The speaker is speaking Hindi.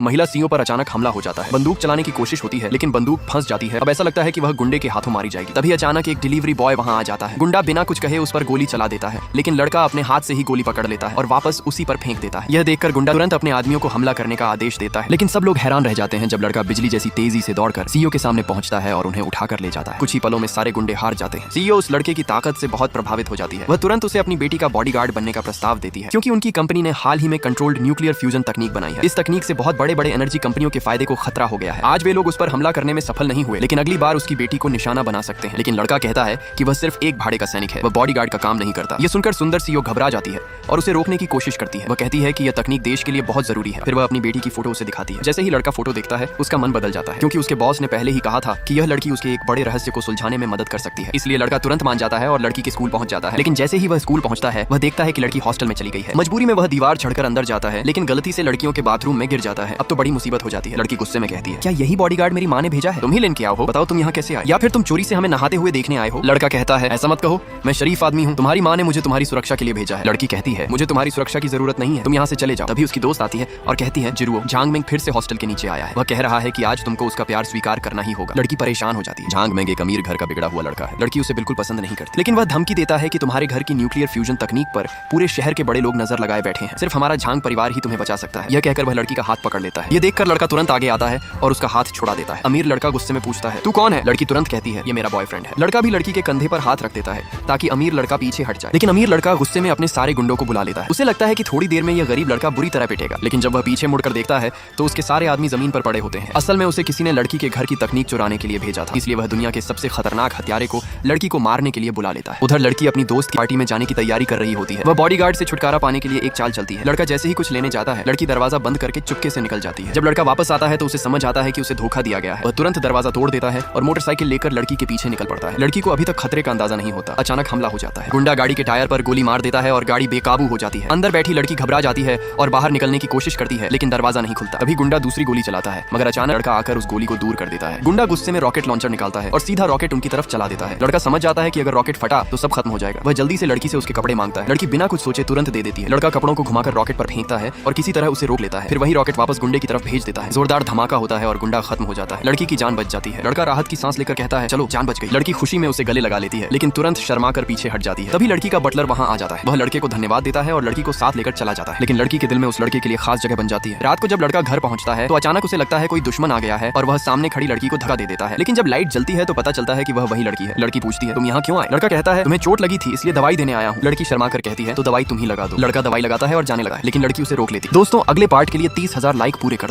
महिला सीईओ पर अचानक हमला हो जाता है। बंदूक चलाने की कोशिश होती है लेकिन बंदूक फंस जाती है। अब ऐसा लगता है कि वह गुंडे के हाथों मारी जाएगी। तभी अचानक एक डिलीवरी बॉय वहां आ जाता है। गुंडा बिना कुछ कहे उस पर गोली चला देता है, लेकिन लड़का अपने हाथ से ही गोली पकड़ लेता है और वापस उसी पर फेंक देता है। यह देखकर गुंडा तुरंत अपने आदमियों को हमला करने का आदेश देता है, लेकिन सब लोग हैरान रह जाते हैं जब लड़का बिजली जैसी तेजी से दौड़कर सीईओ के सामने पहुंचता है और उन्हें उठाकर ले जाता है। कुछ ही पलों में सारे गुंडे हार जाते हैं। सीईओ उस लड़के की ताकत से बहुत प्रभावित हो जाती है। वह तुरंत उसे अपनी बेटी का बॉडीगार्ड बनने का प्रस्ताव देती है, क्योंकि उनकी कंपनी ने हाल ही में कंट्रोल्ड न्यूक्लियर फ्यूजन तकनीक बनाई है। इस तकनीक से बहुत बड़े बड़े एनर्जी कंपनियों के फायदे को खतरा हो गया है। आज वे लोग उस पर हमला करने में सफल नहीं हुए, लेकिन अगली बार उसकी बेटी को निशाना बना सकते हैं। लेकिन लड़का कहता है कि वह सिर्फ एक भाड़े का सैनिक है, वह बॉडीगार्ड का काम नहीं करता। यह सुनकर सुंदर सीईओ घबरा जाती है और उसे रोकने की कोशिश करती है। वह कहती है कि यह तकनीक देश के लिए बहुत जरूरी है। फिर वह अपनी बेटी की फोटो उसे दिखाती है। जैसे ही लड़का फोटो देखता है उसका मन बदल जाता है, क्योंकि उसके बॉस ने पहले ही कहा था कि यह लड़की उसके एक बड़े रहस्य को सुलझाने में मदद कर सकती है। इसलिए लड़का तुरंत मान जाता है और लड़की के स्कूल पहुंच जाता है। लेकिन जैसे ही वह स्कूल पहुंचता है वह देखता है कि लड़की हॉस्टल में चली गई है। मजबूरी में वह दीवार चढ़कर अंदर जाता है, लेकिन गलती से लड़कियों के बाथरूम में गिर जाता है। अब तो बड़ी मुसीबत हो जाती है। लड़की गुस्से में कहती है, क्या यही बॉडीगार्ड मेरी माँ ने भेजा है? तुम ही लेके आओ हो, बताओ तुम यहाँ कैसे आए? या फिर तुम चोरी से हमें नहाते हुए देखने आए हो? लड़का कहता है, ऐसा मत कहो, मैं शरीफ आदमी हूँ। तुम्हारी माँ ने मुझे तुम्हारी सुरक्षा के लिए भेजा है। लड़की कहती है, मुझे तुम्हारी सुरक्षा की जरूरत नहीं है, तुम यहाँ से चले जाओ। तभी उसकी दोस्त आती है और कहती है, जिरुओ, झांग मेंग फिर से हॉस्टल के नीचे आया है। वह कह रहा है कि आज तुमको उसका प्यार स्वीकार करना ही होगा। लड़की परेशान हो जाती है। झांग मेंग एक अमीर घर का बिगड़ा हुआ लड़का है। लड़की उसे बिल्कुल पसंद नहीं करती, लेकिन वह धमकी देता है कि तुम्हारे घर की न्यूक्लियर फ्यूजन तकनीक पर पूरे शहर के बड़े लोग नजर लगाए बैठे हैं, सिर्फ हमारा झांग परिवार ही तुम्हें बचा सकता है। यह कहकर वह लड़की का हाथ पकड़ लेता है। यह देखकर लड़का तुरंत आगे आता है और उसका हाथ छुड़ा देता है। अमीर लड़का गुस्से में पूछता है, तू कौन है? लड़की तुरंत कहती है, ये मेरा बॉयफ्रेंड है। लड़का भी लड़की के कंधे पर हाथ रख देता है ताकि अमीर लड़का पीछे हट जाए, लेकिन अमीर लड़का गुस्से में अपने सारे गुंडों को बुला लेता है। उसे लगता है कि थोड़ी देर में यह गरीब लड़का बुरी तरह पिटेगा, लेकिन जब वह पीछे मुड़कर देखता है तो उसके सारे आदमी जमीन पर पड़े होते हैं। असल में उसे किसी ने लड़की के घर की तकनीक चुराने के लिए भेजा था, इसलिए वह दुनिया के सबसे खतरनाक हत्यारे को लड़की को मारने के लिए बुला लेता है। उधर लड़की अपनी दोस्त की पार्टी में जाने की तैयारी कर रही होती है। वह बॉडीगार्ड से छुटकारा पाने के लिए एक चाल चलती है। लड़का जैसे ही कुछ लेने जाता है, लड़की दरवाजा बंद करके चुपके से निकल जाती है। जब लड़का वापस आता है तो उसे समझ आता है कि उसे धोखा दिया गया है। वह तुरंत दरवाजा तोड़ देता है और मोटरसाइकिल लेकर लड़की के पीछे निकल पड़ता है। लड़की को अभी तक खतरे का अंदाजा नहीं होता। अचानक हमला हो जाता है। गुंडा गाड़ी के टायर पर गोली मार देता है और गाड़ी बेकाबू हो जाती है। अंदर बैठी लड़की घबरा जाती है और बाहर निकलने की कोशिश करती है, लेकिन दरवाजा नहीं खुलता। तभी गुंडा दूसरी गोली चलाता है, मगर अचानक लड़का आकर उस गोली को दूर कर देता है। गुंडा गुस्से में रॉकेट लॉन्चर निकालता है और सीधा रॉकेट उनकी तरफ चला देता है। लड़का समझ जाता है कि अगर रॉकेट फटा तो सब खत्म हो जाएगा। वह जल्दी से लड़की से उसके कपड़े मांगता है। लड़की बिना कुछ सोचे तुरंत दे देती है। लड़का कपड़ों को घुमाकर रॉकेट पर फेंकता है और किसी तरह उसे रोक लेता है। फिर वही रॉकेट वापस गुंडे की तरफ भेज देता है। जोरदार धमाका होता है और गुंडा खत्म हो जाता है। लड़की की जान बच जाती है। लड़का राहत की सांस लेकर कहता है, चलो जान बच गई। लड़की खुशी में उसे गले लगा लेती है, लेकिन तुरंत शर्मा कर पीछे हट जाती है। तभी लड़की का बटलर वहां आ जाता है। वह लड़के को धन्यवाद देता है और लड़की को साथ लेकर चला जाता है, लेकिन लड़की के दिल में उस लड़के के लिए खास जगह बन जाती है। रात को जब लड़का घर पहुंचता है तो अचानक उसे लगता है कोई दुश्मन आ गया है और वह सामने खड़ी लड़की को धक्का दे देता है। लेकिन जब लाइट जलती है तो पता चलता है कि वह वही लड़की है। लड़की पूछती है, तुम यहाँ क्यों आए? लड़का कहता है, तुम्हें चोट लगी थी इसलिए दवाई देने आया हूँ। लड़की शर्मा कर कहती है, तो दवाई तुम ही लगा दो। लड़का दवाई लगाता है और जाने लगा है, लेकिन लड़की उसे रोक लेती है। दोस्तों, अगले पार्ट के लिए 30,000 लाइक पूरे कर दो।